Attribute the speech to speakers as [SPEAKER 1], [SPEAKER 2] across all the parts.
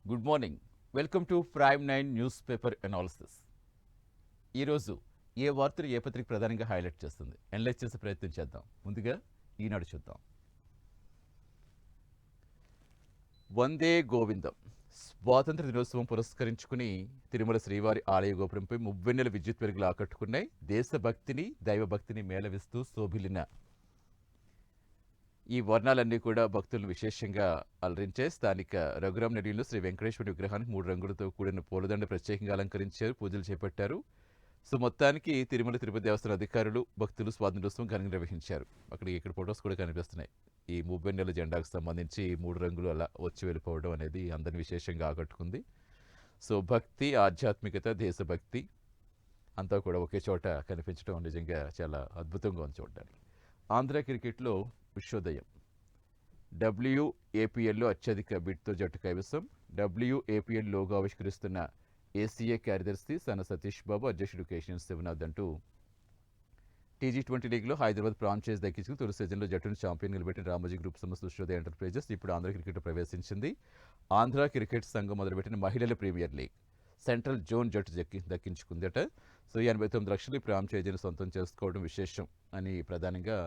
[SPEAKER 1] Good morning. Welcome to prime 9 news paper analysis. ఈరోజు ఏ వార్తలు ఏ పత్రిక ప్రధానంగా హైలైట్ చేస్తుంది అనలైజ్ చేసే ప్రయత్నం చేద్దాం. ముందుగా ఈనాడు చూద్దాం. వందే గోవిందం స్వాతంత్ర దినోత్సవం పురస్కరించుకుని తిరుమల శ్రీవారి ఆలయ గోపురంపై మువ్వెన్నెల విద్యుత్ వెలుగులు ఆకట్టుకున్నాయి. దేశభక్తిని దైవభక్తిని మేళవిస్తూ శోభిలిన ఈ వర్ణాలన్నీ కూడా భక్తులను విశేషంగా అలరించే స్థానిక రఘురాం నడిలో శ్రీ వెంకటేశ్వర విగ్రహానికి 3 రంగులతో కూడిన పూలదండ ప్రత్యేకంగా అలంకరించారు, పూజలు చేపట్టారు. సో మొత్తానికి తిరుమల తిరుపతి దేవస్థాన అధికారులు భక్తులు స్వాతంత్రోత్సవం ఘనంగా నిర్వహించారు. ఇక్కడ ఫొటోస్ కూడా కనిపిస్తున్నాయి. ఈ మువ్వెన్నెల జెండాకు సంబంధించి 3 రంగులు అలా వచ్చి వెళ్ళిపోవడం అనేది అందరిని విశేషంగా ఆకట్టుకుంది. సో భక్తి, ఆధ్యాత్మికత, దేశభక్తి అంతా కూడా ఒకే చోట కనిపించడం నిజంగా చాలా అద్భుతంగా ఉంది చూడడానికి. ఆంధ్ర క్రికెట్లో విశ్వోదయం. WAPLలో అత్యధిక బిడ్తో జట్టు కైవసం. WAPL లోగో ఆవిష్కరిస్తున్న ACA కార్యదర్శి సన సతీష్ బాబు, అధ్యక్షుడు కేశినేని శివనాథ్ అంటూ T20 లీగ్లో హైదరాబాద్ ఫ్రాంచైజ్ దక్కించుకుని తొలి సీజన్లో జట్టును ఛాంపియన్ నిలబెట్టిన రామోజీ గ్రూప్ సంస్థ విశ్వోదయ ఎంటర్ప్రైజెస్ ఇప్పుడు ఆంధ్ర క్రికెట్ ప్రవేశించింది. ఆంధ్ర క్రికెట్ సంఘం మొదలుపెట్టిన మహిళల ప్రీమియర్ లీగ్ సెంట్రల్ జోన్ జట్టు దక్కించుకుందట. సో 89 లక్షలు ఈ ఫ్రాంచైజీని సొంతం చేసుకోవడం విశేషం అని ప్రధానంగా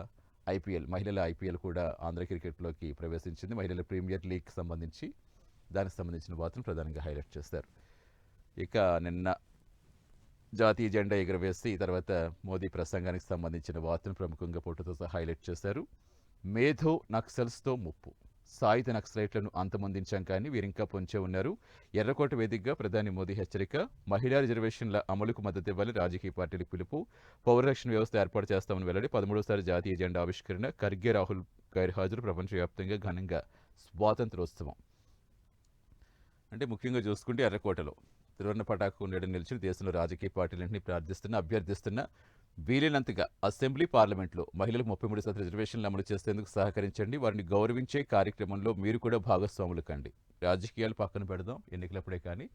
[SPEAKER 1] మహిళల IPL కూడా ఆంధ్ర క్రికెట్లోకి ప్రవేశించింది. మహిళల ప్రీమియర్ లీగ్ సంబంధించి దానికి సంబంధించిన వార్తను ప్రధానంగా హైలైట్ చేస్తారు. ఇక నిన్న జాతీయ జెండా ఎగురవేసి తర్వాత మోదీ ప్రసంగానికి సంబంధించిన వార్తను ప్రముఖంగా ఫోటోతో సహా హైలైట్ చేశారు. మేధో నక్సల్స్తో ముప్పు, సాయుధ నక్సలైట్లను అంతమొందించాం కానీ వీరింకా పొంచే ఉన్నారు. ఎర్రకోట వేదికగా ప్రధాని మోదీ హెచ్చరిక. మహిళా రిజర్వేషన్ల అమలుకు మద్దతు ఇవ్వాలి, రాజకీయ పార్టీలకు పిలుపు. పౌరరక్షణ వ్యవస్థ ఏర్పాటు చేస్తామని వెల్లడి. 13వ జాతీయ జెండా ఆవిష్కరణ. ఖర్గే రాహుల్ గైర్హాజరు. ప్రపంచవ్యాప్తంగా ఘనంగా స్వాతంత్రోత్సవం. అంటే ముఖ్యంగా చూసుకుంటే ఎర్రకోటలో త్రివర్ణ పతాకం నీడ నిలిచి దేశంలో రాజకీయ పార్టీలన్నింటినీ అభ్యర్థిస్తున్న వీలైనంతగా అసెంబ్లీ, పార్లమెంట్లో మహిళలకు 33% రిజర్వేషన్లు అమలు చేసేందుకు సహకరించండి. వారిని గౌరవించే కార్యక్రమంలో మీరు కూడా భాగస్వాములు కండి. రాజకీయాలు పక్కన పెడదాం ఎన్నికలప్పుడే కానీ.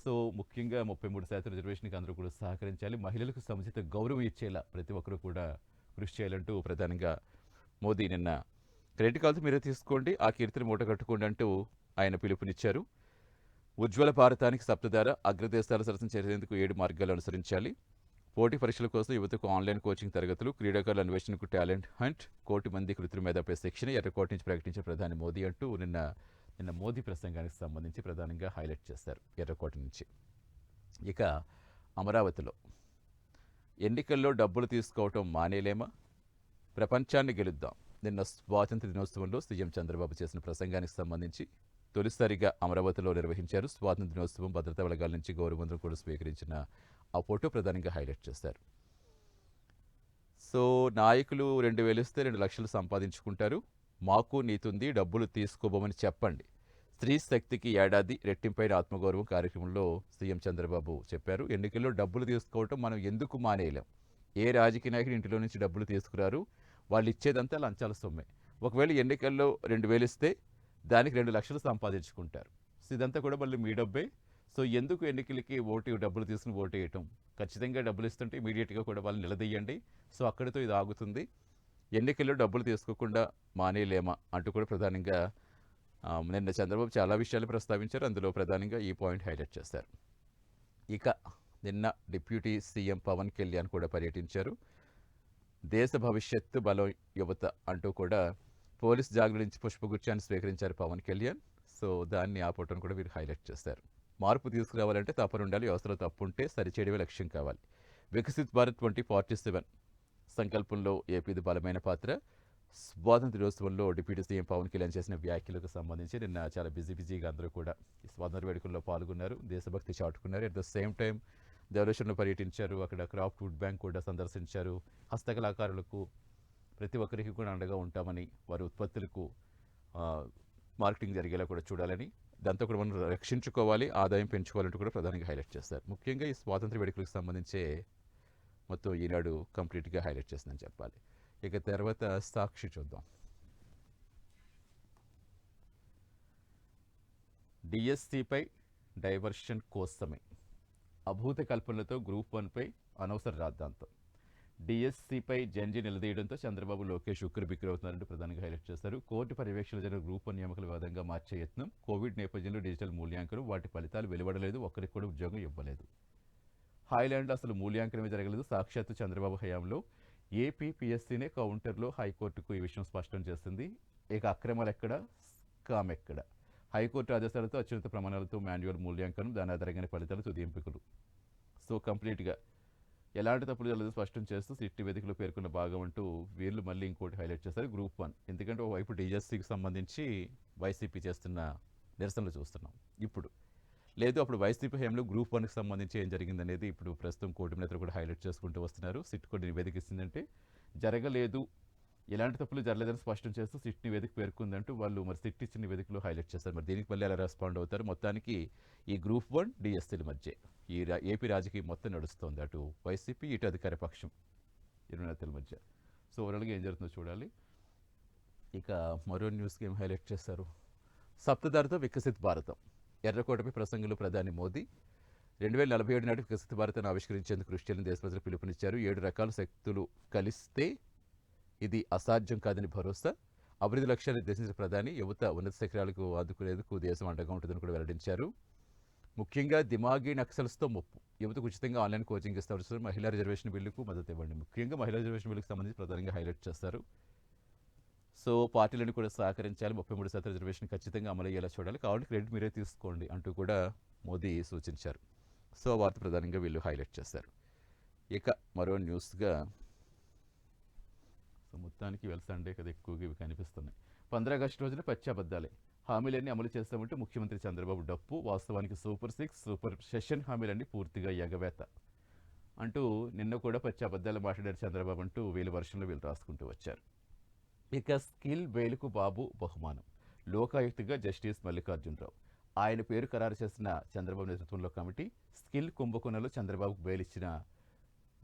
[SPEAKER 1] సో ముఖ్యంగా 33% రిజర్వేషన్కి అందరూ కూడా సహకరించాలి. మహిళలకు సముచిత గౌరవం ఇచ్చేలా ప్రతి ఒక్కరూ కూడా కృషి చేయాలంటూ ప్రధానంగా మోదీ నిన్న క్రెడిట్ కాల్తో మీరే తీసుకోండి, ఆ కీర్తిని మూట కట్టుకోండి అంటూ ఆయన పిలుపునిచ్చారు. ఉజ్వల భారతానికి సప్తధార. అగ్రదేశాల సరసన చేరేందుకు 7 మార్గాలు అనుసరించాలి. పోటీ పరీక్షల కోసం యువతకు ఆన్లైన్ కోచింగ్ తరగతులు. క్రీడాకారుల అన్వేషణకు టాలెంట్ హంట్. 1 కోటి మంది కృత్రిమ మేధాపై శిక్షణ. ఎర్రకోట నుంచి ప్రకటించిన ప్రధాని మోదీ అంటూ నిన్న మోదీ ప్రసంగానికి సంబంధించి ప్రధానంగా హైలైట్ చేశారు ఎర్రకోట నుంచి. ఇక అమరావతిలో ఎన్నికల్లో డబ్బులు తీసుకోవటం మానేలేమా, ప్రపంచాన్ని గెలుద్దాం. నిన్న స్వాతంత్ర దినోత్సవంలో సీఎం చంద్రబాబు చేసిన ప్రసంగానికి సంబంధించి తొలిసారిగా అమరావతిలో నిర్వహించారు. స్వాతంత్ర దినోత్సవం భద్రతా బలగాల నుంచి గౌరవవందనం కూడా స్వీకరించిన ఆ ఫోటో ప్రధానంగా హైలైట్ చేశారు. సో నాయకులు 2,000 ఇస్తే 2 లక్షలు సంపాదించుకుంటారు. మాకు నీతుంది, డబ్బులు తీసుకోబోమని చెప్పండి. స్త్రీ శక్తికి ఏడాది రెట్టింపైన ఆత్మగౌరవం కార్యక్రమంలో సీఎం చంద్రబాబు చెప్పారు. ఎన్నికల్లో డబ్బులు తీసుకోవటం మనం ఎందుకు మానేయలేం. ఏ రాజకీయ నాయకుడు ఇంటిలో నుంచి డబ్బులు తీసుకురారు, వాళ్ళు ఇచ్చేదంతా లంచాల సొమ్మే. ఒకవేళ ఎన్నికల్లో 2,000 ఇస్తే దానికి 2 లక్షలు సంపాదించుకుంటారు. సో ఇదంతా కూడా మళ్ళీ మీ డబ్బే. సో ఎందుకు ఎన్నికలకి డబ్బులు తీసుకుని ఓటు వేయటం? ఖచ్చితంగా డబ్బులు ఇస్తుంటే ఇమీడియట్గా కూడా వాళ్ళు నిలదీయండి. సో అక్కడితో ఇది ఆగుతుంది. ఎన్నికల్లో డబ్బులు తీసుకోకుండా మానేలేమా అంటూ కూడా ప్రధానంగా నిన్న చంద్రబాబు చాలా విషయాలు ప్రస్తావించారు. అందులో ప్రధానంగా ఈ పాయింట్ హైలైట్ చేశారు. ఇక నిన్న డిప్యూటీ సీఎం పవన్ కళ్యాణ్ కూడా పర్యటించారు. దేశ భవిష్యత్తు బలం యువత అంటూ కూడా పోలీస్ జాగ్రత్త నుంచి పుష్పగుచ్చాన్ని స్వీకరించారు పవన్ కళ్యాణ్. సో దాన్ని ఆ ఫోటోను కూడా వీరు హైలైట్ చేశారు. మార్పు తీసుకురావాలంటే తప్పనుండాలి, వ్యవస్థలో తప్పు ఉంటే సరిచేయడమే లక్ష్యం కావాలి. వికసిత్ భారత్ 2047 సంకల్పంలో ఏపీది బలమైన పాత్ర. స్వాతంత్ర దినోత్సవంలో డిప్యూటీ సీఎం పవన్ కళ్యాణ్ చేసిన వ్యాఖ్యలకు సంబంధించి నిన్న చాలా బిజీగా అందరూ కూడా ఈ స్వాతంత్ర వేడుకల్లో పాల్గొన్నారు, దేశభక్తి చాటుకున్నారు. అట్ ద సేమ్ టైం దేవరేశ్వరంలో పర్యటించారు. అక్కడ క్రాఫ్ట్ ఫుడ్ బ్యాంక్ కూడా సందర్శించారు. హస్తకళాకారులకు ప్రతి ఒక్కరికి కూడా అండగా ఉంటామని, వారి ఉత్పత్తులకు మార్కెటింగ్ జరిగేలా కూడా చూడాలని, దాంతో కూడా మనం రక్షించుకోవాలి, ఆదాయం పెంచుకోవాలంటూ కూడా ప్రధానంగా హైలైట్ చేస్తారు. ముఖ్యంగా ఈ స్వాతంత్ర వేడుకలకు సంబంధించే మొత్తం ఈనాడు కంప్లీట్గా హైలైట్ చేస్తుందని చెప్పాలి. ఇక తర్వాత సాక్షి చూద్దాం. డిఎస్సిపై డైవర్షన్ కోసమే అభూత కల్పనలతో గ్రూప్ 1పై అనవసర రాద్ధాంతం. డిఎస్సిపై జంజి నిలదీయడంతో చంద్రబాబు లోకేష్ ఉక్కిరిబిక్కిరవుతున్నారంటూ ప్రధానంగా హైలైట్ చేశారు. కోర్టు పర్యవేక్షణ జరిగిన గ్రూప్ 1 నియామకాల వివాదంగా మార్చే యత్నం, కోవిడ్ నేపథ్యంలో డిజిటల్ మూల్యాంకనం, వాటి ఫలితాలు వెలువడలేదు, ఒక్కరికి కూడా ఉద్యోగం ఇవ్వలేదు. హాయ్లాండ్లో అసలు మూల్యాంకనమే జరగలేదు. సాక్షాత్తు చంద్రబాబు హయాంలో ఏపీపీఎస్సీనే కౌంటర్లో హైకోర్టుకు ఈ విషయం స్పష్టం చేస్తుంది. ఇక అక్రమాలు ఎక్కడ, స్కామ్ ఎక్కడ? హైకోర్టు ఆదేశాలతో అత్యున్నత ప్రమాణాలతో మాన్యువల్ మూల్యాంకనం, దాని ఆధారంగానే ఫలితాలు, తుది ఎంపికలు. సో కంప్లీట్గా ఎలాంటి తప్పులు జరగలేదు స్పష్టం చేస్తూ సిట్ నివేదికలో పేర్కొన్న భాగం అంటూ వీళ్ళు మళ్ళీ ఇంకోటి హైలైట్ చేస్తారు, గ్రూప్ 1. ఎందుకంటే ఒకవైపు డిఎస్సికి సంబంధించి వైసీపీ చేస్తున్న నిరసనలు చూస్తున్నాం. ఇప్పుడు లేదు, అప్పుడు వైసీపీ హయాంలో గ్రూప్ 1కి సంబంధించి ఏం జరిగిందనేది ఇప్పుడు ప్రస్తుతం కూటమి నేతలు కూడా హైలైట్ చేసుకుంటూ వస్తున్నారు. సిట్ కూడా నివేదిక ఇస్తుందంటే జరగలేదు, ఎలాంటి తప్పులు జరగలేదని స్పష్టం చేస్తూ సిట్ నివేదిక పేర్కొందంటూ వాళ్ళు మరి సిట్ ఇచ్చిన నివేదికలో హైలైట్ చేస్తారు. మరి దీనికి మళ్ళీ ఎలా రెస్పాండ్ అవుతారు? మొత్తానికి ఈ గ్రూప్ 1 డిఎస్సీల మధ్య ఈ ఏపీ రాజకీయం మొత్తం నడుస్తోంది. అటు వైసీపీ, ఇటు అధికార పక్షం, ఇరు నేతల మధ్య. సో ఓవరాల్గా ఏం జరుగుతుందో చూడాలి. ఇక మరో న్యూస్కి ఏం హైలైట్ చేస్తారు? సప్తధారతో వికసిత్ భారతం. ఎర్రకోటపై ప్రసంగంలో ప్రధాని మోదీ 2047 నాటి వికసిత భారతాన్ని ఆవిష్కరించేందుకు కృషి చేయాలని దేశ ప్రజలకు పిలుపునిచ్చారు. 7 రకాల శక్తులు కలిస్తే ఇది అసాధ్యం కాదని భరోసా. అభివృద్ధి లక్ష్యాన్ని నిర్దేశించిన ప్రధాని యువత ఉన్నత శిఖరాలకు ఆదుకునేందుకు దేశం అండగా ఉంటుందని కూడా వెల్లడించారు. ముఖ్యంగా దిమాగీ నక్సల్స్తో ముప్పు, యువతకు ఉచితంగా ఆన్లైన్ కోచింగ్ ఇస్తారు. మహిళా రిజర్వేషన్ బిల్లుకు మద్దతు ఇవ్వండి. ముఖ్యంగా మహిళా రిజర్వేషన్ బిల్లుకు సంబంధించి ప్రధానంగా హైలైట్ చేస్తారు. సో పార్టీలను కూడా సహకరించాలి, 33% రిజర్వేషన్ ఖచ్చితంగా అమలు అయ్యేలా చూడాలి, కావాలంటే క్రెడిట్ మీరే తీసుకోండి అంటూ కూడా మోదీ సూచించారు. సో వార్త ప్రధానంగా వీళ్ళు హైలైట్ చేశారు. ఇక మరో న్యూస్గా, సో మొత్తానికి ఇవాళ సండే కదా ఎక్కువగా ఇవి కనిపిస్తున్నాయి. 15 ఆగస్టు రోజున పచ్చాబద్దాలే, హామీలన్నీ అమలు చేస్తామంటూ ముఖ్యమంత్రి చంద్రబాబు డప్పు. వాస్తవానికి సూపర్ 6, సూపర్ సెషన్ హామీలన్నీ పూర్తిగా ఎగవేత అంటూ నిన్న కూడా పచ్చాబద్దాలు మాట్లాడారు చంద్రబాబు అంటూ వీళ్ళ వర్షంలో వీళ్ళు రాసుకుంటూ వచ్చారు. ఇక స్కిల్ బెయిల్కు బాబు బహుమానం, లోకాయుక్తగా జస్టిస్ మల్లికార్జునరావు. ఆయన పేరు ఖరారు చేసిన చంద్రబాబు నేతృత్వంలో కమిటీ. స్కిల్ కుంభకోణంలో చంద్రబాబుకు బెయిల్ ఇచ్చిన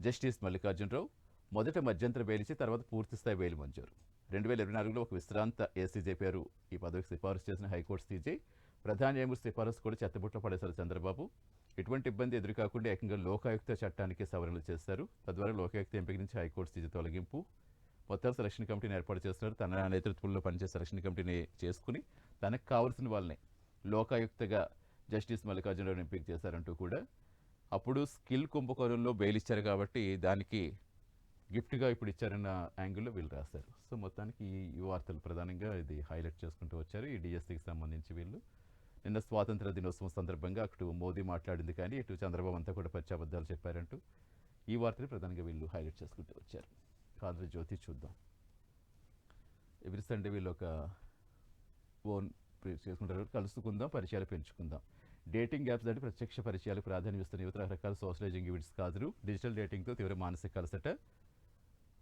[SPEAKER 1] జస్టిస్ మల్లికార్జునరావు మొదట మధ్యంతర బెయిల్ ఇచ్చి తర్వాత పూర్తిస్థాయి బెయిల్ మంజూరు. 2024లో ఒక విశ్రాంత ఏసీజే పేరు ఈ పదవికి సిఫారసు చేసిన హైకోర్టు సీజే ప్రధాన న్యాయమూర్తి సిఫారసు కూడా చెత్తబుట్లో పడేశారు చంద్రబాబు. ఎటువంటి ఇబ్బంది ఎదురుకాకుండా ఏకంగా లోకాయుక్త చట్టానికి సవరణలు చేశారు. తద్వారా లోకాయుక్త ఎంపిక నుంచి హైకోర్టు సీజే తొలగింపు. మొత్తం సెలక్షన్ కమిటీని ఏర్పాటు చేస్తున్నారు. తన నేతృత్వంలో పనిచేసే సెలక్షన్ కమిటీని చేసుకుని తనకు కావాల్సిన వాళ్ళని లోకాయుక్తగా జస్టిస్ మల్లికార్జునరావు ఎంపిక చేశారంటూ కూడా. అప్పుడు స్కిల్ కుంభకోణంలో బెయిల్ ఇచ్చారు కాబట్టి దానికి గిఫ్ట్గా ఇప్పుడు ఇచ్చారన్న యాంగిల్లో వీళ్ళు రాశారు. సో మొత్తానికి ఈ వార్తలు ప్రధానంగా ఇది హైలైట్ చేసుకుంటూ వచ్చారు. ఈ డిఎస్సికి సంబంధించి వీళ్ళు నిన్న స్వాతంత్ర దినోత్సవం సందర్భంగా అటు మోదీ మాట్లాడింది కానీ ఇటు చంద్రబాబు అంతా కూడా పచ్చాబద్దాలు చెప్పారంటూ ఈ వార్తని ప్రధానంగా వీళ్ళు హైలైట్ చేసుకుంటూ వచ్చారు. ఆంధ్రజ్యోతి చూద్దాం. ఎవ్రీ సండే వీళ్ళు ఒక ఓన్ చేసుకుంటారు. కలుసుకుందాం, పరిచయాలు పెంచుకుందాం. డేటింగ్ యాప్స్ అంటే ప్రత్యక్ష పరిచయాలకు ప్రాధాన్యం ఇస్తున్న యువత రకరకాల సోషలైజింగ్ ఈవెంట్స్ హాజరు. డిజిటల్ డేటింగ్తో తీవ్ర మానసిక అలసట.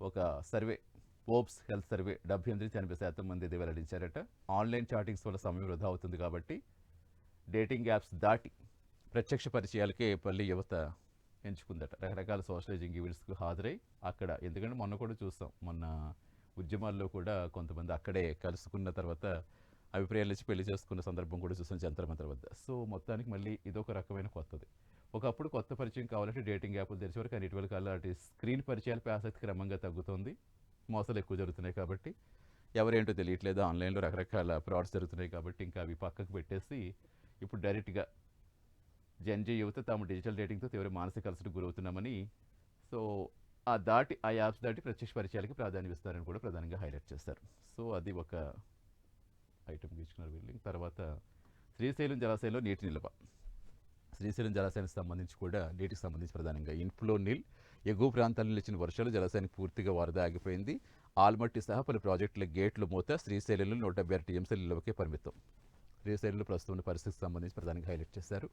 [SPEAKER 1] ఒక సర్వే, పోప్స్ హెల్త్ సర్వే 78-80% మంది ఇది వెల్లడించారట. ఆన్లైన్ చాటింగ్స్ వల్ల సమయం వృధా అవుతుంది కాబట్టి డేటింగ్ యాప్స్ దాటి ప్రత్యక్ష పరిచయాలకే పల్లి యువత ఎంచుకుందట. రకరకాల సోషలైజింగ్ ఈవెంట్స్కు హాజరై అక్కడ, ఎందుకంటే మొన్న కూడా చూస్తాం, మొన్న ఉద్యమాల్లో కూడా కొంతమంది అక్కడే కలుసుకున్న తర్వాత అభిప్రాయాలు ఇచ్చి పెళ్లి చేసుకున్న సందర్భం కూడా చూసాం జంతర్ మంతర్ వద్ద. సో మొత్తానికి మళ్ళీ ఇదొక రకమైన కొత్తది. ఒకప్పుడు కొత్త పరిచయం కావాలంటే డేటింగ్ యాప్లు తెరిచేవారు, కానీ ఇటీవల కాలం అటు స్క్రీన్ పరిచయాలపై ఆసక్తి క్రమంగా తగ్గుతోంది. మోసాలు ఎక్కువ జరుగుతున్నాయి కాబట్టి, ఎవరేంటో తెలియట్లేదు, ఆన్లైన్లో రకరకాల ఫ్రాడ్స్ జరుగుతున్నాయి కాబట్టి ఇంకా అవి పక్కకు పెట్టేసి ఇప్పుడు డైరెక్ట్గా జెన్జీ యువత తాము డిజిటల్ డేటింగ్తో తీవ్ర మానసిక అలసటకు గురవుతున్నామని, సో ఆ యాప్స్ దాటి ప్రత్యక్ష పరిచయాలకి ప్రాధాన్యం ఇస్తారని కూడా ప్రధానంగా హైలైట్ చేస్తారు. సో అది ఒక ఐటమ్ గీచుకున్నారు వీళ్ళు. తర్వాత శ్రీశైలం జలాశయంలో నీటి నిల్వ. శ్రీశైలం జలాశయానికి సంబంధించి కూడా నీటికి సంబంధించి ప్రధానంగా ఇన్ఫ్లో నీల్, ఎగువ ప్రాంతాల్లో నిలిచిన వర్షాలు జలాశయానికి పూర్తిగా వరద ఆగిపోయింది. ఆల్మట్టి సహా పలు ప్రాజెక్టుల గేట్లు మూత. శ్రీశైలంలో 176 టీఎంసీల నిల్వకే పరిమితం. శ్రీశైలంలో ప్రస్తుతం పరిస్థితికి సంబంధించి ప్రధానంగా హైలైట్ చేశారు.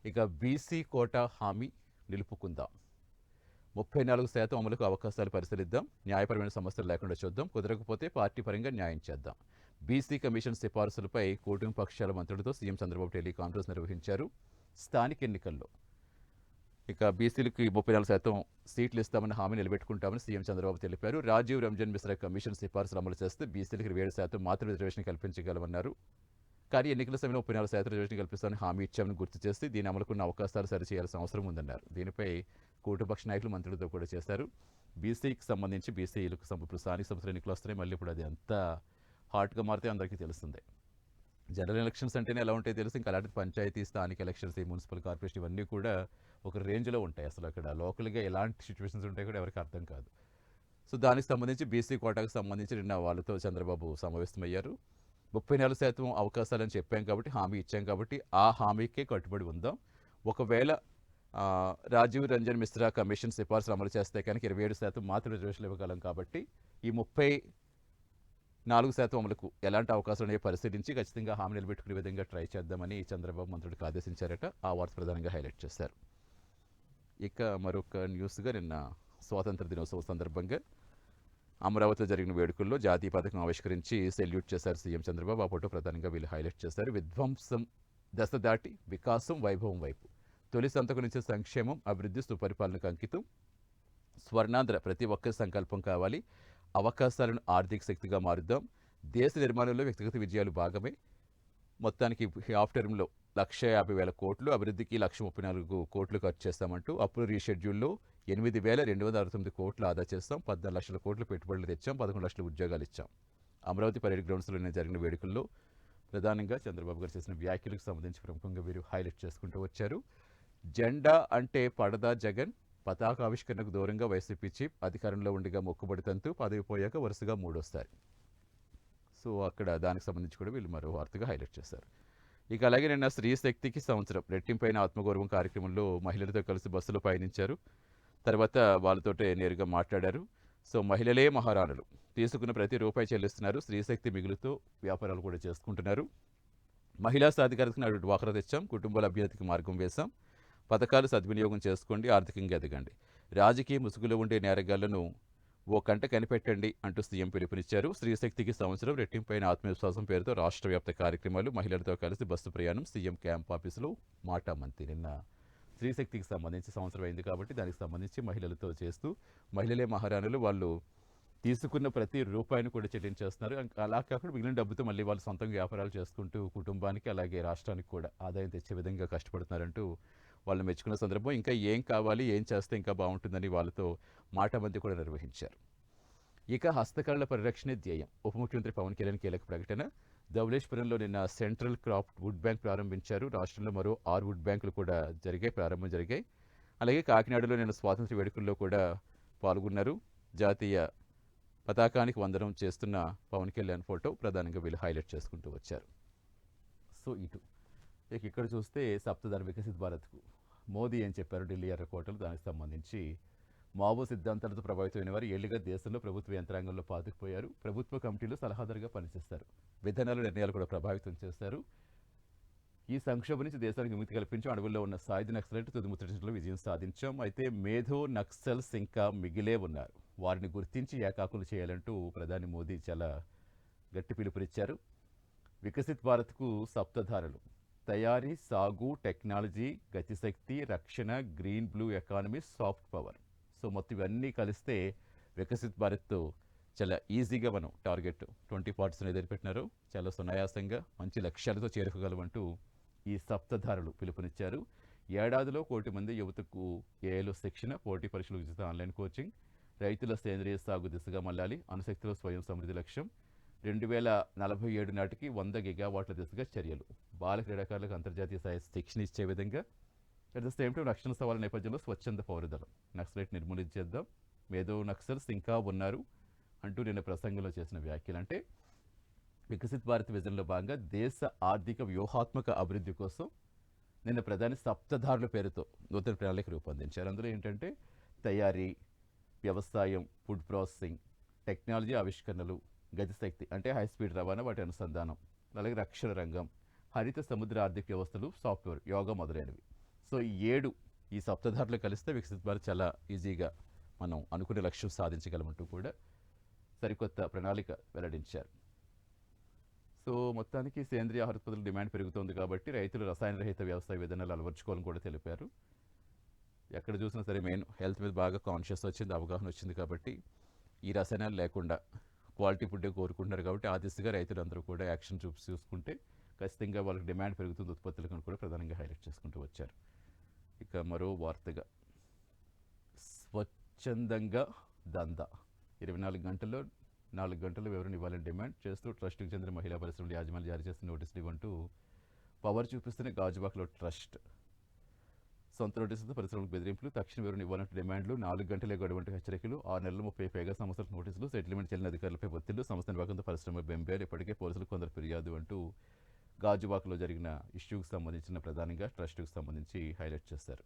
[SPEAKER 1] ఇక బీసీ కోటా హామీ నిలుపుకుందాం, 34% అమలుకు అవకాశాలు పరిశీలిద్దాం, న్యాయపరమైన సమస్యలు లేకుండా చూద్దాం, కుదరకపోతే పార్టీ పరంగా న్యాయం చేద్దాం. బీసీ కమిషన్ సిఫారసులపై కూటమి పక్షాల మంత్రులతో సీఎం చంద్రబాబు టెలికాన్ఫరెన్స్ నిర్వహించారు. స్థానిక ఎన్నికల్లో ఇక బీసీలకి 34% సీట్లు ఇస్తామని హామీ నిలబెట్టుకుంటామని సీఎం చంద్రబాబు తెలిపారు. రాజీవ్ రంజన్ మిశ్రా కమిషన్ సిఫారసులు అమలు చేస్తే బీసీలకు 27% మాత్రం రిజర్వేషన్ కల్పించగలమన్నారు. కానీ ఎన్నికల సమయంలో 34% రిజర్వేషన్ కల్పిస్తామని హామీ ఇచ్చామని గుర్తు చేసి దీని అమలుకున్న అవకాశాలు సరిచేయాల్సిన అవసరం ఉందన్నారు. దీనిపై కూటమిపక్ష నాయకులు మంత్రులతో కూడా చేశారు. బీసీకి సంబంధించి బీసీలకు ఇప్పుడు స్థానిక సంస్థల ఎన్నికలు వస్తున్నాయి. మళ్ళీ ఇప్పుడు అది ఎంత హాట్గా మారితే అందరికీ తెలుస్తుంది. జనరల్ ఎలక్షన్స్ అంటేనే ఎలా ఉంటాయో తెలుసు. ఇంకా అలాంటి పంచాయతీ, స్థానిక ఎలక్షన్స్, ఈ మున్సిపల్ కార్పొరేషన్ ఇవన్నీ కూడా ఒక రేంజ్లో ఉంటాయి. అసలు అక్కడ లోకల్గా ఎలాంటి సిచ్యువేషన్స్ ఉంటాయి కూడా ఎవరికి అర్థం కాదు. సో దానికి సంబంధించి బీసీ కోటాకు సంబంధించి నిన్న వాళ్ళతో చంద్రబాబు సమావేశమయ్యారు. 34% అవకాశాలని చెప్పాం కాబట్టి, హామీ ఇచ్చాం కాబట్టి ఆ హామీకే కట్టుబడి ఉందాం. ఒకవేళ రాజీవ్ రంజన్ మిశ్రా కమిషన్ సిఫార్సులు అమలు చేస్తే కనుక 27% మాత్రం రిజర్వేషన్లు ఇవ్వగలం కాబట్టి ఈ 34% అమలుకు ఎలాంటి అవకాశాలు ఉన్నాయో పరిశీలించి ఖచ్చితంగా హామీ నిలబెట్టుకునే విధంగా ట్రై చేద్దామని చంద్రబాబు మంత్రులకు ఆదేశించారట. ఆ వార్త ప్రధానంగా హైలైట్ చేశారు. ఇక మరొక న్యూస్గా నిన్న స్వాతంత్ర దినోత్సవం సందర్భంగా అమరావతిలో జరిగిన వేడుకల్లో జాతీయ పథకం ఆవిష్కరించి సెల్యూట్ చేశారు సీఎం చంద్రబాబు. ఆ ఫోటో ప్రధానంగా వీళ్ళు హైలైట్ చేశారు. విధ్వంసం దశ దాటి వికాసం వైభవం వైపు, తొలి సంతకం నుంచి సంక్షేమం, అభివృద్ధి, సుపరిపాలనకు అంకితం, స్వర్ణాంధ్ర ప్రతి ఒక్కరి సంకల్పం కావాలి, అవకాశాలను ఆర్థిక శక్తిగా మారుద్దాం, దేశ నిర్మాణంలో వ్యక్తిగత విజయాలు భాగమే, మొత్తానికి హాఫ్ టర్మ్లో 1,50,000 కోట్లు, అభివృద్ధికి 1,34 కోట్లు ఖర్చు చేస్తామంటూ అప్పులు రీషెడ్యూల్లో 8,269 కోట్లు ఆదా చేస్తాం, 14 లక్షల కోట్లు పెట్టుబడులు తెచ్చాం, 11 లక్షల ఉద్యోగాలు ఇచ్చాం. అమరావతి పరేడ్ గ్రౌండ్స్లో జరిగిన వేడుకల్లో ప్రధానంగా చంద్రబాబు గారు చేసిన వ్యాఖ్యలకు సంబంధించి ప్రముఖంగా వీరు హైలైట్ చేసుకుంటూ వచ్చారు. జెండా అంటే పడదా జగన్, పతాకావిష్కరణకు దూరంగా వైసీపీ చీఫ్, అధికారంలో ఉండిగా మొక్కుబడి తంతు, పదవి పోయాక వరుసగా మూడోసారి. సో అక్కడ దానికి సంబంధించి కూడా వీళ్ళు మరో వార్తగా హైలైట్ చేశారు. ఇక అలాగే నిన్న స్త్రీ శక్తికి సంవత్సరం రెట్టింపైన ఆత్మగౌరవం కార్యక్రమంలో మహిళలతో కలిసి బస్సులో పయనించారు. తర్వాత వాళ్ళతోటే నేరుగా మాట్లాడారు. సో మహిళలే మహారాణులు, తీసుకున్న ప్రతి రూపాయి చెల్లిస్తున్నారు, స్త్రీశక్తి మిగులుతో వ్యాపారాలు కూడా చేసుకుంటున్నారు. మహిళా సాధికారతకు నాడు డ్వాక్రా తెచ్చాం, కుటుంబాల అభ్యున్నతికి మార్గం వేశాం, పథకాలు సద్వినియోగం చేసుకోండి, ఆర్థికంగా ఎదగండి, రాజకీయ ముసుగులో ఉండే నేరగాళ్లను ఓ కంట కనిపెట్టండి అంటూ సీఎం పిలుపునిచ్చారు. స్త్రీశక్తికి సంవత్సరం రెట్టింపైన ఆత్మవిశ్వాసం పేరుతో రాష్ట్ర వ్యాప్త కార్యక్రమాలు, మహిళలతో కలిసి బస్సు ప్రయాణం, సీఎం క్యాంప్ ఆఫీసులో మాటా మంతి. నిన్న స్త్రీశక్తికి సంబంధించి సంవత్సరం అయింది కాబట్టి దానికి సంబంధించి మహిళలతో చేస్తూ మహిళలే మహారాణులు, వాళ్ళు తీసుకున్న ప్రతి రూపాయిని కూడా చెల్లించేస్తున్నారు. అలా కాకుండా మిగిలిన డబ్బుతో మళ్ళీ వాళ్ళు సొంతంగా వ్యాపారాలు చేసుకుంటూ కుటుంబానికి అలాగే రాష్ట్రానికి కూడా ఆదాయం తెచ్చే విధంగా కష్టపడుతున్నారంటూ వాళ్ళు మెచ్చుకున్న సందర్భం. ఇంకా ఏం కావాలి, ఏం చేస్తే ఇంకా బాగుంటుందని వాళ్ళతో మాటామంతి కూడా నిర్వహించారు. ఇక హస్తకళల పరిరక్షణే ధ్యేయం, ఉప ముఖ్యమంత్రి పవన్ కళ్యాణ్ కీలక ప్రకటన. ధవళేశ్వరంలో నిన్న సెంట్రల్ క్రాఫ్ట్ వుడ్ బ్యాంక్ ప్రారంభించారు. రాష్ట్రంలో మరో 6 వుడ్ బ్యాంకులు కూడా ప్రారంభం జరిగాయి. అలాగే కాకినాడలో నిన్న స్వాతంత్ర్య వేడుకల్లో కూడా పాల్గొన్నారు. జాతీయ పతాకానికి వందనం చేస్తున్న పవన్ కళ్యాణ్ ఫోటో ప్రధానంగా వీళ్ళు హైలైట్ చేసుకుంటూ వచ్చారు. సో ఇక ఇక్కడ చూస్తే సప్తధార వికసిత్ భారత్కు మోదీ ఏం చెప్పారు ఢిల్లీ ఎర్రకోటలు, దానికి సంబంధించి మావో సిద్ధాంతాలతో ప్రభావితమైన వారు ఏళ్లుగా దేశంలో ప్రభుత్వ యంత్రాంగంలో పాతుకుపోయారు. ప్రభుత్వ కమిటీలు సలహాదారుగా పనిచేస్తారు, విధానాలు నిర్ణయాలు కూడా ప్రభావితం చేస్తారు. ఈ సంక్షోభం నుంచి దేశానికి విముక్తి కల్పించాం, అడవుల్లో ఉన్న సాయుధ నక్సలైట్ తుదిముట్టడిలో విజయం సాధించాం. అయితే మేధో నక్సల్స్ ఇంకా మిగిలే ఉన్నారు, వారిని గుర్తించి ఏకాకులు చేయాలంటూ ప్రధాని మోదీ చాలా గట్టి పిలుపునిచ్చారు. వికసిత్ భారత్కు సప్తధారలు తయారీ, సాగు, టెక్నాలజీ, గతిశక్తి, రక్షణ, green blue economy, soft power. So మొత్తం ఇవన్నీ కలిస్తే వికసిత్ భారత్ చాలా ఈజీగా మనం టార్గెట్ 2040 ఏదైతే పెట్టినారో చాలా సునాయాసంగా మంచి లక్ష్యాలతో చేరుకోగలమంటూ ఈ సప్తధారలు పిలుపునిచ్చారు. ఏడాదిలో 1 కోటి మంది యువతకు ఏఐలో శిక్షణ, పోటీ పరీక్షలు, ఉచిత ఆన్లైన్ కోచింగ్, రైతుల సేంద్రియ సాగు దిశగా మళ్ళాలి, అణుశక్తిలో స్వయం సమృద్ధి లక్ష్యం, 2047 నాటికి 100 గిగావాట్ల దిశగా చర్యలు, బాల క్రీడాకారులకు అంతర్జాతీయ స్థాయి శిక్షణ ఇచ్చే విధంగా. అట్ ద సేమ్ టైం రక్షణ సవాళ్ళ నేపథ్యంలో స్వచ్ఛంద పౌరదళం, నక్సలైట్ నిర్మూలించేద్దాం, మేధో నక్సల్స్ ఇంకా ఉన్నారు అంటూ నిన్న ప్రసంగంలో చేసిన వ్యాఖ్యలు. అంటే వికసిత్ భారత్ విజన్లో భాగంగా దేశ ఆర్థిక వ్యూహాత్మక అభివృద్ధి కోసం నిన్న ప్రధాని సప్తధారుల పేరుతో నూతన ప్రణాళిక రూపొందించారు. అందులో ఏంటంటే తయారీ, వ్యవసాయం, ఫుడ్ ప్రాసెసింగ్, టెక్నాలజీ ఆవిష్కరణలు, గతిశక్తి అంటే హై స్పీడ్ రవాణా, వాటి అనుసంధానం, అలాగే రక్షణ రంగం, హరిత సముద్ర ఆర్థిక వ్యవస్థలు, సాఫ్ట్వేర్, యోగా మొదలైనవి. సో ఈ 7 ఈ సప్తధారులు కలిస్తే వికసిత్ భారత్ చాలా ఈజీగా మనం అనుకునే లక్ష్యం సాధించగలమంటూ కూడా సరికొత్త ప్రణాళిక వెల్లడించారు. సో మొత్తానికి సేంద్రియ ఆహార ఉత్పత్తుల డిమాండ్ పెరుగుతోంది కాబట్టి రైతులు రసాయన రహిత వ్యవసాయ విధానాలు అలవర్చుకోవాలని కూడా తెలిపారు. ఎక్కడ చూసినా సరే మెయిన్ హెల్త్ మీద బాగా కాన్షియస్ వచ్చింది, అవగాహన వచ్చింది కాబట్టి ఈ రసాయనాలు లేకుండా క్వాలిటీ ఫుడ్డే కోరుకుంటున్నారు కాబట్టి ఆ దిశగా రైతులు అందరూ కూడా యాక్షన్ చూసుకుంటే ఖచ్చితంగా వాళ్ళకి డిమాండ్ పెరుగుతుంది ఉత్పత్తులకు కూడా ప్రధానంగా హైలైట్ చేసుకుంటూ వచ్చారు. ఇక మరో వార్తగా స్వచ్ఛందంగా దందా 24 గంటల్లో 4 గంటల వివరణ ఇవ్వాలని డిమాండ్ చేస్తూ ట్రస్టుకు చెందిన మహిళా పరిశ్రమల యాజమాన్యం జారీ చేసిన నోటీసులు ఇవ్వంటూ పవర్ చూపిస్తున్న గాజువాకలో ట్రస్ట్ సొంత నోటీసులతో పరిశ్రమలకు బెదిరింపులు, తక్షణ వివరణ ఇవ్వాలంటే డిమాండ్లు, 4 గంటలే గడువంటూ హెచ్చరికలు, 6 నెలలు 30 పైగా సంస్థలకు నోటీసులు, సెటిల్మెంట్ చెల్లిన అధికారులపై ఒత్తిళ్లు, సంస్థ నిర్వాహకంతో పరిశ్రమ బెంబేలు, ఇప్పటికే పోలీసులు కొందరు ఫిర్యాదు అంటూ గాజువాకలో జరిగిన ఇష్యూకి సంబంధించిన ప్రధానంగా ట్రస్టుకు సంబంధించి హైలైట్ చేశారు.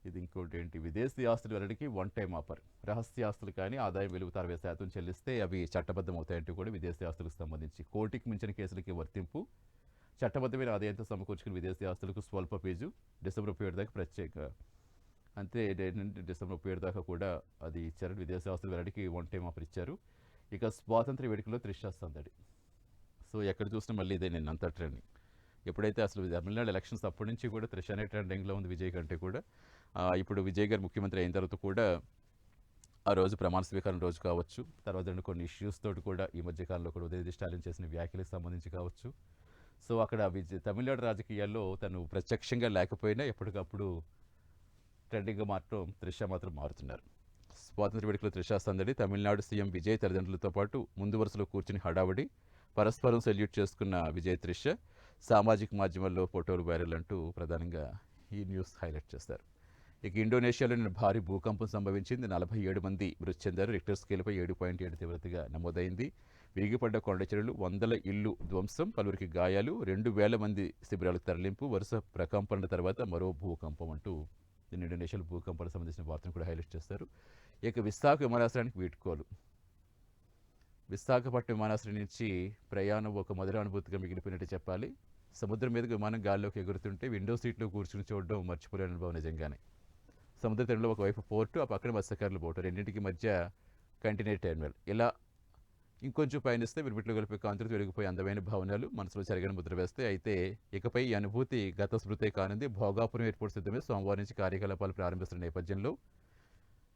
[SPEAKER 1] ఇది ఇంకోటి ఏంటి, విదేశీ ఆస్తుల వెల్లడికి వన్ టైం ఆఫర్, రహస్య ఆస్తులు కానీ ఆదాయం విలువ 60% చెల్లిస్తే అవి చట్టబద్ధం అవుతాయంటూ కూడా విదేశీ ఆస్తులకు సంబంధించి కోటికి మించిన కేసులకి వర్తింపు, చట్టబద్ధమైన ఆదాయంతో సమకూర్చుకుని విదేశీ ఆస్తులకు స్వల్ప ఫీజు, డిసెంబర్ 37 దాకా ప్రత్యేక అంతే డిసెంబర్ 37 దాకా కూడా అది ఇచ్చారు. విదేశీ ఆస్తుల వెల్లడికి వన్ టైం ఆఫర్ ఇచ్చారు. ఇక స్వాతంత్ర వేడుకలో త్రిష సందడి. సో ఎక్కడ చూసినా మళ్ళీ ఇదే నేను అంతా ట్రెండింగ్. ఎప్పుడైతే అసలు తమిళనాడు ఎలక్షన్స్ అప్పటి నుంచి కూడా త్రిష అనే ట్రెండింగ్లో ఉంది విజయ్ కంటే కూడా. ఇప్పుడు విజయ్ గారు ముఖ్యమంత్రి అయిన తర్వాత కూడా ఆ రోజు ప్రమాణ స్వీకారం రోజు కావచ్చు, తర్వాత కొన్ని ఇష్యూస్ తోటి కూడా ఈ మధ్యకాలంలో కూడా ఉదయనిధి స్టాలిన్ చేసిన వ్యాఖ్యలకు సంబంధించి కావచ్చు. సో అక్కడ తమిళనాడు రాజకీయాల్లో తను ప్రత్యక్షంగా లేకపోయినా ఎప్పటికప్పుడు ట్రెండింగ్గా మాత్రం త్రిష మాత్రం మారుతున్నారు. స్వాతంత్ర వేడుకలో త్రిష సందడి, తమిళనాడు సీఎం విజయ్ తల్లిదండ్రులతో పాటు ముందు వరుసలో కూర్చుని హడావుడి, పరస్పరం సెల్యూట్ చేసుకున్న విజయ్ త్రిష, సామాజిక మాధ్యమాల్లో ఫోటోలు వైరల్ అంటూ ప్రధానంగా ఈ న్యూస్ హైలైట్ చేస్తారు. ఇక ఇండోనేషియాలో నిన్న భారీ భూకంపం సంభవించింది. 47 మంది మృతి చెందారు. రిక్టర్ స్కేల్పై 7.7 తీవ్రతగా నమోదైంది. విరిగిపడ్డ కొండ చర్యలు, 100 ఇళ్లు ధ్వంసం, పలువురికి గాయాలు, 2000 మంది శిబిరాలకు తరలింపు, వరుస ప్రకంపనల తర్వాత మరో భూకంపం అంటూ ఇండోనేషియాలో భూకంపాలకు సంబంధించిన వార్తను కూడా హైలైట్ చేస్తారు. ఇక విశాఖ విమానాశ్రయానికి వీడ్కోలు. విశాఖపట్నం విమానాశ్రయం నుంచి ప్రయాణం ఒక మధుర అనుభూతిగా మిగిలిపోయినట్టు చెప్పాలి. సముద్రం మీదకి విమానం గాల్లోకి ఎగురుతుంటే విండో సీట్లో కూర్చుని చూడడం మర్చిపోలేని అనుభవం నిజంగానే. సముద్ర తీరంలో ఒకవైపు పోర్టు, ఆ పక్కన మత్స్యకారుల బోటు, రెండింటికి మధ్య కంటైనర్ టెర్మినల్. ఇలా ఇంకొంచెం పయనిస్తే విరిమిట్లో కలిపే కాంతులతో వెలిగిపోయే అందమైన భావనలు మనసులో చెరగని ముద్ర వేస్తే. అయితే ఇకపై ఈ అనుభూతి గత స్మృతే కానుంది. భోగాపురం ఎయిర్పోర్ట్ సిద్ధమే సోమవారం నుంచి కార్యకలాపాలు ప్రారంభిస్తున్న నేపథ్యంలో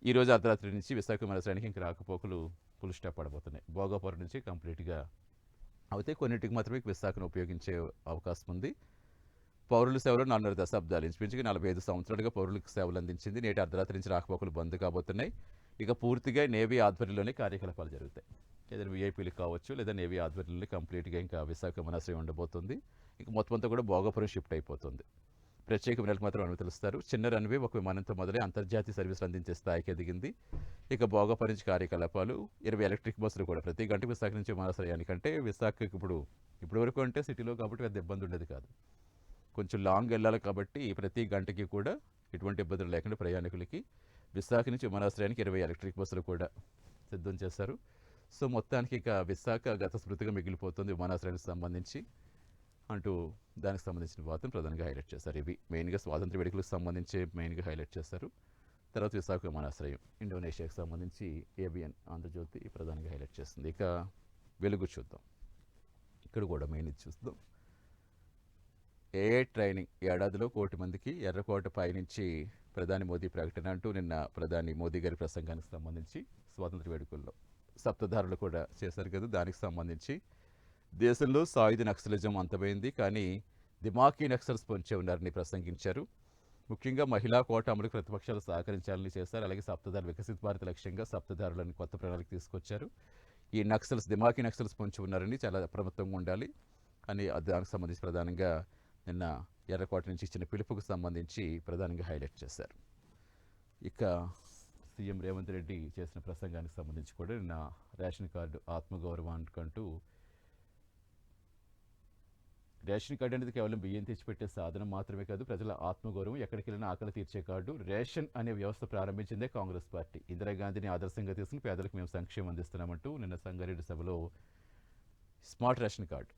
[SPEAKER 1] ఈరోజు అర్ధరాత్రి నుంచి విశాఖ విమానాశ్రయానికి ఇంక రాకపోకలు ఫుల్ స్టాప్ పడబోతున్నాయి. భోగాపురం నుంచి కంప్లీట్గా అయితే కొన్నింటికి మాత్రమే విశాఖను ఉపయోగించే అవకాశం ఉంది. పౌరుల సేవలో 4.5 దశాబ్దాలు, ఇంచుమించుగా 45 సంవత్సరాలుగా పౌరులకు సేవలు అందించింది. నేటి అర్ధరాత్రి నుంచి రాకపోకలు బంద్ కాబోతున్నాయి. ఇక పూర్తిగా నేవీ ఆధ్వర్యంలోనే కార్యకలాపాలు జరుగుతాయి. ఏదైనా వీఐపీలకు కావచ్చు, లేదా నేవీ ఆధ్వర్యంలో కంప్లీట్గా ఇంకా విశాఖ విమానాశ్రయం ఉండబోతుంది. ఇక మొత్తం అంతా కూడా భోగాపురం షిఫ్ట్ అయిపోతుంది. ప్రత్యేక విమానాలకు మాత్రం అనుమతులు ఇస్తారు. చిన్న రన్వే ఒక విమానంతో మొదలై అంతర్జాతీయ సర్వీసులు అందించే స్థాయికి ఎదిగింది. ఇక భోగాపురం నుంచి కార్యకలాపాలు, 20 ఎలక్ట్రిక్ బస్సులు కూడా ప్రతి గంటకు విశాఖ నుంచి విమానాశ్రయానికంటే విశాఖకి ఇప్పుడు వరకు అంటే సిటీలో కాబట్టి పెద్ద ఇబ్బంది ఉండేది కాదు. కొంచెం లాంగ్ వెళ్ళాలి కాబట్టి ప్రతి గంటకి కూడా ఎటువంటి ఇబ్బందులు లేకుండా ప్రయాణికులకి విశాఖ నుంచి విమానాశ్రయానికి 20 ఎలక్ట్రిక్ బస్సులు కూడా సిద్ధం చేశారు. సో మొత్తానికి ఇక విశాఖ గత స్మృతిగా మిగిలిపోతుంది విమానాశ్రయానికి సంబంధించి అంటూ దానికి సంబంధించిన వార్తను ప్రధానంగా హైలైట్ చేశారు. ఇవి మెయిన్గా స్వాతంత్ర వేడుకలకు సంబంధించి మెయిన్గా హైలైట్ చేశారు. తర్వాత విశాఖ విమానాశ్రయం, ఇండోనేషియాకి సంబంధించి ఏబిఎన్ ఆంధ్రజ్యోతి ప్రధానంగా హైలైట్ చేస్తుంది. ఇక వెలుగు చూద్దాం. ఇక్కడ కూడా మెయిన్ ఇది చూద్దాం. ఏఐ ట్రైనింగ్, ఏడాదిలో 1 కోటి మందికి ఎర్రకోట పైనుంచి ప్రధాని మోదీ ప్రకటన అంటూ నిన్న ప్రధాని మోదీ గారి ప్రసంగానికి సంబంధించి స్వాతంత్ర వేడుకల్లో సప్తధారులు కూడా చేశారు కదా. దానికి సంబంధించి దేశంలో సాయుధ నక్సలిజం అంతమైంది, కానీ దిమాకీ నక్సల్స్ పొంచే ఉన్నారని ప్రసంగించారు. ముఖ్యంగా మహిళా కోట అమలుకు ప్రతిపక్షాలు సహకరించాలని చేశారు. అలాగే సప్తధారులు వికసిత భారత లక్ష్యంగా సప్తధారులను కొత్త ప్రణాళిక తీసుకొచ్చారు. ఈ నక్సల్స్, దిమాకీ నక్సల్స్ పొంచి ఉన్నారని చాలా అప్రమత్తంగా ఉండాలి అని దానికి సంబంధించి ప్రధానంగా నిన్న ఎర్రకోట నుంచి ఇచ్చిన పిలుపుకు సంబంధించి ప్రధానంగా హైలైట్ చేశారు. ఇక సీఎం రేవంత్ రెడ్డి చేసిన ప్రసంగానికి సంబంధించి కూడా నిన్న రేషన్ కార్డు ఆత్మగౌరవానికంటూ, రేషన్ కార్డు అనేది కేవలం బియ్యం తెచ్చిపెట్టే సాధనం మాత్రమే కాదు, ప్రజల ఆత్మగౌరవం, ఎక్కడికి వెళ్ళినా ఆకలి తీర్చే కార్డు. రేషన్ అనే వ్యవస్థ ప్రారంభించిందే కాంగ్రెస్ పార్టీ. ఇందిరాగాంధీని ఆదర్శంగా తీసుకుని పేదలకు మేము సంక్షేమం అందిస్తున్నామంటూ నిన్న సంగారెడ్డి సభలో స్మార్ట్ రేషన్ కార్డు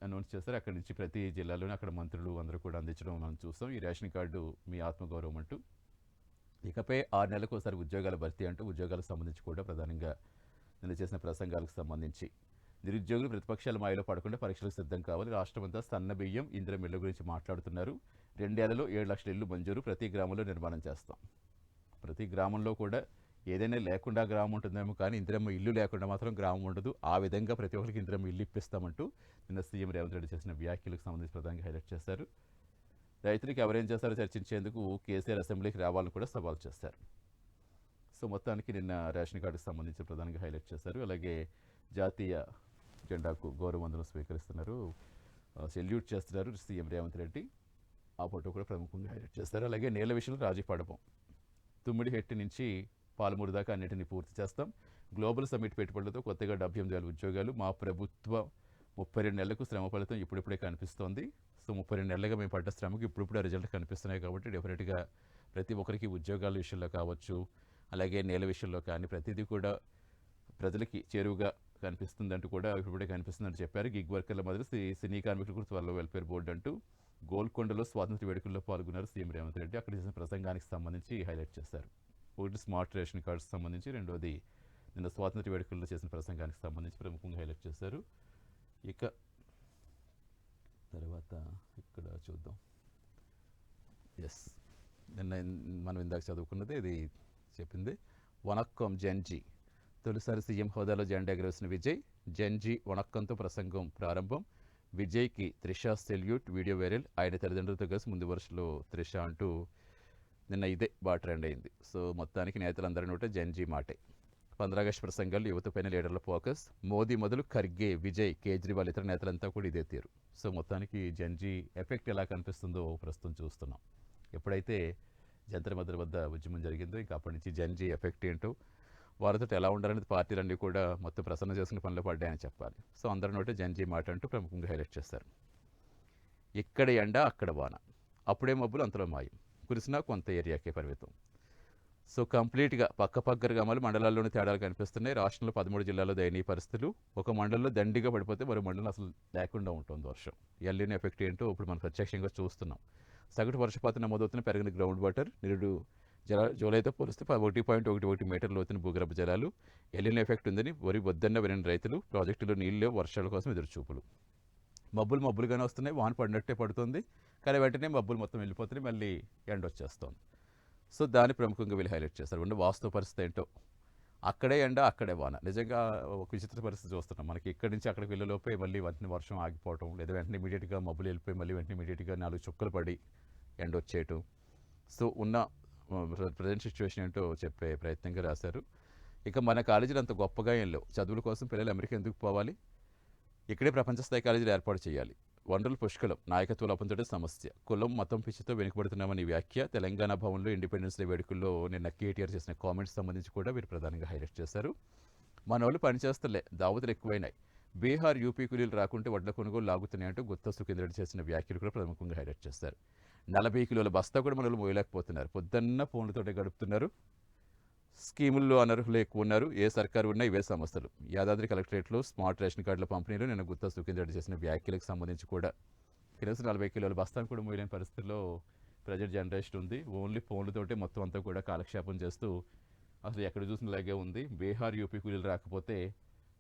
[SPEAKER 1] అనౌన్స్ చేస్తారు. అక్కడి నుంచి ప్రతి జిల్లాలోనే అక్కడ మంత్రులు అందరూ కూడా అందించడం మనం చూస్తాం. ఈ రేషన్ కార్డు మీ ఆత్మగౌరవం అంటూ. ఇకపై 6 నెలలకు ఒకసారి ఉద్యోగాల భర్తీ అంటూ ఉద్యోగాలకు సంబంధించి కూడా ప్రధానంగా నిన్న చేసిన ప్రసంగాలకు సంబంధించి నిరుద్యోగులు ప్రతిపక్షాల మాయలో పడకుండా పరీక్షలకు సిద్ధం కావాలి. రాష్ట్రమంతా సన్న బియ్యం, ఇందిర మిల్ల గురించి మాట్లాడుతున్నారు. 2 ఏళ్లలో 7 లక్షల ఇళ్లు మంజూరు, ప్రతి గ్రామంలో నిర్మాణం చేస్తాం. ప్రతి గ్రామంలో కూడా ఏదైనా లేకుండా గ్రామం ఉంటుందేమో, కానీ ఇందిరమ్మ ఇల్లు లేకుండా మాత్రం గ్రామం ఉండదు. ఆ విధంగా ప్రతి ఒక్కరికి ఇందిరమ్మ ఇల్లు ఇప్పిస్తామంటూ నిన్న సీఎం రేవంత్ రెడ్డి చేసిన వ్యాఖ్యలకు సంబంధించి ప్రధానంగా హైలైట్ చేశారు. రైతులకు ఎవరేం చేస్తారో చర్చించేందుకు కేసీఆర్ అసెంబ్లీకి రావాలని కూడా సవాల్ చేశారు. సో మొత్తానికి నిన్న రేషన్ కార్డుకి సంబంధించి ప్రధానంగా హైలైట్ చేశారు. అలాగే జాతీయ జెండాకు గౌరవవందనం స్వీకరిస్తున్నారు, సెల్యూట్ చేస్తున్నారు సీఎం రేవంత్ రెడ్డి. ఆ ఫోటో కూడా ప్రముఖంగా హైలైట్ చేస్తారు. అలాగే నీళ్ళ విషయంలో రాజీ పడపం, తుమ్మిడిహెట్టి నుంచి పాలమూరు దాకా అన్నింటినీ పూర్తి చేస్తాం. గ్లోబల్ సమ్మిట్ పెట్టుబడులతో కొత్తగా 78,000 ఉద్యోగాలు. మా ప్రభుత్వం 32 నెలలకు శ్రమ ఫలితం ఇప్పుడిప్పుడే కనిపిస్తోంది. సో 32 నెలలుగా మేము పడ్డ శ్రమకు ఇప్పుడిప్పుడే రిజల్ట్ కనిపిస్తున్నాయి కాబట్టి డెఫినెట్గా ప్రతి ఒక్కరికి ఉద్యోగాల విషయంలో కావచ్చు, అలాగే నేల విషయంలో కానీ ప్రతిదీ కూడా ప్రజలకి చేరువుగా కనిపిస్తుందంటూ కూడా ఇప్పుడే కనిపిస్తుందని చెప్పారు. గిగ్ వర్కర్ల మొదలు సినీ కార్మికులకు త్వరలో వెల్ఫేర్ బోర్డు అంటూ గోల్కొండలో స్వాతంత్ర వేడుకల్లో పాల్గొన్నారు సీఎం రేవంత్ రెడ్డి. అక్కడ చేసిన ప్రసంగానికి సంబంధించి హైలైట్ చేశారు. ఒకటి స్మార్ట్ రేషన్ కార్డ్స్ సంబంధించి, రెండోది నిన్న స్వాతంత్ర వేడుకల్లో చేసిన ప్రసంగానికి సంబంధించి ప్రముఖంగా హైలైట్ చేశారు. ఇక తర్వాత ఇక్కడ చూద్దాం. ఎస్, నిన్న మనం ఇందాక చదువుకున్నది ఇది చెప్పింది. వనక్కం జెన్జీ తొలిసారి సీఎం హోదాలో జెండా ఎగరవేసిన విజయ్. జెన్జీ వనక్కంతో ప్రసంగం ప్రారంభం. విజయ్కి త్రిష సెల్యూట్, వీడియో వైరల్. ఆయన తల్లిదండ్రులతో కలిసి ముందు వరుసలో త్రిష అంటూ నిన్న ఇదే బాగా ట్రెండ్ అయింది. సో మొత్తానికి నేతలందరి నోట జెన్జీ మాటే. 15 ఆగస్టు ప్రసంగాలు యువతపైన లీడర్ల ఫోకస్. మోదీ మొదలు ఖర్గే, విజయ్, కేజ్రీవాల్ ఇతర నేతలంతా కూడా ఇదే తీరు. సో మొత్తానికి జెన్జీ ఎఫెక్ట్ ఎలా కనిపిస్తుందో ప్రస్తుతం చూస్తున్నాం. ఎప్పుడైతే జంతర్ మంతర్ వద్ద ఉద్యమం జరిగిందో ఇంకా అప్పటి నుంచి జెన్జీ ఎఫెక్ట్ ఏంటో, వారితో ఎలా ఉండాలనేది పార్టీలన్నీ కూడా మొత్తం ప్రసన్న చేసుకునే పనిలో పడ్డాయని చెప్పాలి. సో అందరి నోటే జెన్జీ మాట అంటూ ప్రముఖంగా హైలైట్ చేస్తారు. ఇక్కడ ఎండ అక్కడ వాన, అప్పుడే మబ్బులు అంతలో మాయం, కురిసినా కొంత ఏరియాకే పరిమితం. సో కంప్లీట్గా పక్క గ్రామాలు మండలాల్లోని తేడాలు కనిపిస్తున్నాయి. రాష్ట్రంలో 13 జిల్లాల్లో దయనీయ పరిస్థితులు. ఒక మండలంలో దండిగా పడిపోతే మరో మండలం అసలు లేకుండా ఉంటుంది వర్షం. ఎల్లిన ఎఫెక్ట్ ఏంటో ఇప్పుడు మనం ప్రత్యక్షంగా చూస్తున్నాం. సగటు వర్షపాతం నమోదవుతున్న పెరిగిన గ్రౌండ్ వాటర్, నిరుడు జూలైతో పోలిస్తే 1.11 మీటర్ల లోతున భూగర్భ జలాలు. ఎల్లిన ఎఫెక్ట్ ఉందని వరి వద్దన్న వినని రైతులు. ప్రాజెక్టులో నీళ్ళు వర్షాల కోసం ఎదురుచూపులు. మబ్బులుగానే వస్తున్నాయి, వాన పడినట్టే పడుతుంది, కానీ వెంటనే మబ్బులు మొత్తం వెళ్ళిపోతున్నాయి, మళ్ళీ ఎండ వచ్చేస్తుంది. సో దాన్ని ప్రముఖంగా వీళ్ళు హైలైట్ చేస్తారు. ఉన్న వాస్తవ పరిస్థితి ఏంటో, అక్కడే ఎండ అక్కడే వాన. నిజంగా ఒక విచిత్ర పరిస్థితి చూస్తున్నాం. మనకి ఇక్కడి నుంచి అక్కడికి వెళ్ళలోపే మళ్ళీ వెంటనే వర్షం ఆగిపోవటం, లేదా వెంటనే ఇమీడియట్గా మబ్బులు వెళ్ళిపోయి మళ్ళీ వెంటనే ఇమీడియట్గా 4 చుక్కలు పడి ఎండ వచ్చేయటం. సో ఉన్న ప్రజెంట్ సిచ్యువేషన్ ఏంటో చెప్పే ప్రయత్నంగా రాశారు. ఇక మన కాలేజీలు అంత గొప్పగా ఏం లేవు. చదువుల కోసం పిల్లలు అమెరికా ఎందుకు పోవాలి, ఇక్కడే ప్రపంచ స్థాయి కాలేజీలు ఏర్పాటు చేయాలి. వనరులు పుష్కలం, నాయకత్వ లోపంతో సమస్య. కులం మతం పిచ్చితో వెనుకబడుతున్నామని వ్యాఖ్య. తెలంగాణ భవన్లో ఇండిపెండెన్స్ డే వేడుకల్లో నిన్న కేటీఆర్ చేసిన కామెంట్స్ సంబంధించి కూడా వీరు ప్రధానంగా హైలైట్ చేశారు. మన వాళ్ళు పనిచేస్తలే, దావతులు ఎక్కువైనాయి. బీహార్, యూపీ కూలీలు రాకుంటే వడ్ల కొనుగోలు లాగుతున్నాయంటూ గుత్తా సుఖేంద్రెడ్డి చేసిన వ్యాఖ్యలు కూడా ప్రముఖంగా హైలైట్ చేశారు. 40 కిలోల బస్తా కూడా మనల్ని మోయలేకపోతున్నారు. పొద్దున్న ఫోన్లతోటే గడుపుతున్నారు. స్కీముల్లో అనర్హులు ఎక్కువ ఉన్నారు. ఏ సర్కారు ఉన్నా ఇవే సమస్యలు. యాదాద్రి కలెక్టరేట్లో స్మార్ట్ రేషన్ కార్డుల పంపిణీలో నిన్న గుత్తా సుఖేంద్రెడ్డి చేసిన వ్యాఖ్యలకు సంబంధించి కూడా కనీసం 40 కిలోల బస్తాను కూడా మోయలేని పరిస్థితుల్లో ప్రజెంట్ జనరేషన్ ఉంది. ఓన్లీ ఫోన్లతోటే మొత్తం అంతా కూడా కాలక్షేపం చేస్తూ అసలు ఎక్కడ చూసినలాగే ఉంది. బీహార్, యూపీ కూలీలు రాకపోతే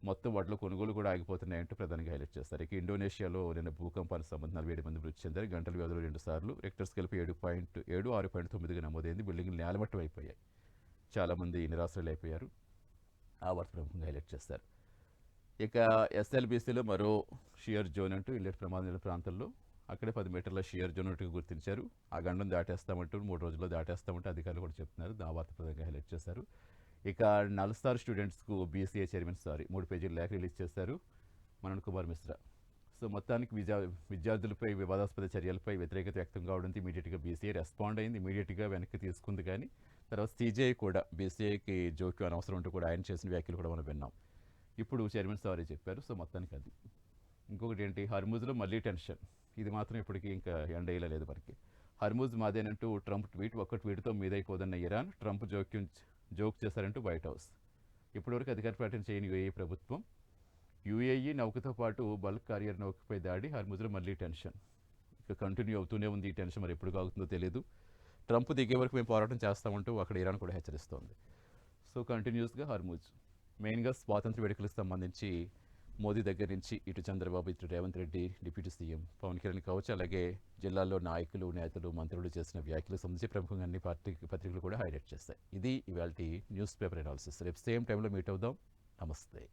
[SPEAKER 1] మొత్తం వడ్ల కొనుగోలు కూడా ఆగిపోతున్నాయంటూ ప్రధానంగా హైలైట్ చేస్తారు. ఇక ఇండోనేషియాలో నిన్న భూకంపానికి సంబంధించి 47 మంది మృతి చెందారు. గంటల వ్యవధిలో 2 సార్లు. రెక్టర్ స్కేల్ 7.7, 6.9గా నమోదైంది. బిల్డింగ్లు నేలమట్టం అయిపోయాయి. చాలామంది నిరాశ్రయులు అయిపోయారు. ఆ వార్త ప్రముఖంగా హైలైట్ చేస్తారు. ఇక ఎస్ఎల్బీసీలో మరో షియర్ జోన్ అంటూ ఇల్లెట్ ప్రమాద ప్రాంతంలో అక్కడే 10 మీటర్ల షియర్ జోన్ అంటూ గుర్తించారు. ఆ గండం దాటేస్తామంటూ 3 రోజుల్లో దాటేస్తామంటూ అధికారులు కూడా చెప్తున్నారు. ఆ వార్త ప్రధానంగా హైలైట్ చేశారు. ఇక నల్సార్ స్టూడెంట్స్కు బీసీఏ చైర్మన్ 3 పేజీల లేఖ రిలీజ్ చేశారు మనోజ్ కుమార్ మిశ్రా. సో మొత్తానికి విద్యార్థులపై వివాదాస్పద చర్యలపై వ్యతిరేకత వ్యక్తం కావడంతో ఇమీడియట్గా బీసీఏ రెస్పాండ్ అయింది. ఇమీడియట్గా వెనక్కి తీసుకుంది. కానీ తర్వాత సీజేఐ కూడా బీసీఐకి జోక్యం అనవసరం అంటూ కూడా ఆయన చేసిన వ్యాఖ్యలు కూడా మనం విన్నాం. ఇప్పుడు చైర్మన్ చెప్పారు. సో మొత్తానికి అది. ఇంకొకటి ఏంటి, హర్మూజ్లో మళ్ళీ టెన్షన్. ఇది మాత్రం ఇప్పటికీ ఇంకా ఎండేలా లేదు మనకి. హర్మూజ్ మాదేనంటూ ట్రంప్ ట్వీట్. ఒక్క ట్వీట్తో మీదైపోదన్న ఇరాన్. ట్రంప్ జోక్ చేశారంటూ వైట్ హౌస్. ఇప్పటివరకు అధికార ప్రకటన చేయని యూఏఈ ప్రభుత్వం. యూఏఈ నౌకతో పాటు బల్క్ కారియర్ నౌకపై దాడి. హర్మూజ్లో మళ్ళీ టెన్షన్ ఇక కంటిన్యూ అవుతూనే ఉంది. ఈ టెన్షన్ మరి ఎప్పుడు కాగుతుందో తెలియదు. ట్రంప్ దిగే వరకు మేము పోరాటం చేస్తామంటూ అక్కడ ఇరాన్ కూడా హెచ్చరిస్తోంది. సో కంటిన్యూస్గా హర్మూజ్. మెయిన్గా స్వాతంత్ర వేడుకలకు సంబంధించి మోదీ దగ్గర నుంచి ఇటు చంద్రబాబు, ఇటు రేవంత్ రెడ్డి, డిప్యూటీ సీఎం పవన్ కళ్యాణ్ కావచ్చు, అలాగే జిల్లాల్లో నాయకులు, నేతలు, మంత్రులు చేసిన వ్యాఖ్యలకు సంబంధించి ప్రముఖంగా అన్ని పత్రికలు కూడా హైలైట్ చేస్తాయి. ఇది ఇవాళ న్యూస్ పేపర్ అనాలిసిస్. రేపు సేమ్ టైంలో మీట్ అవుదాం. నమస్తే.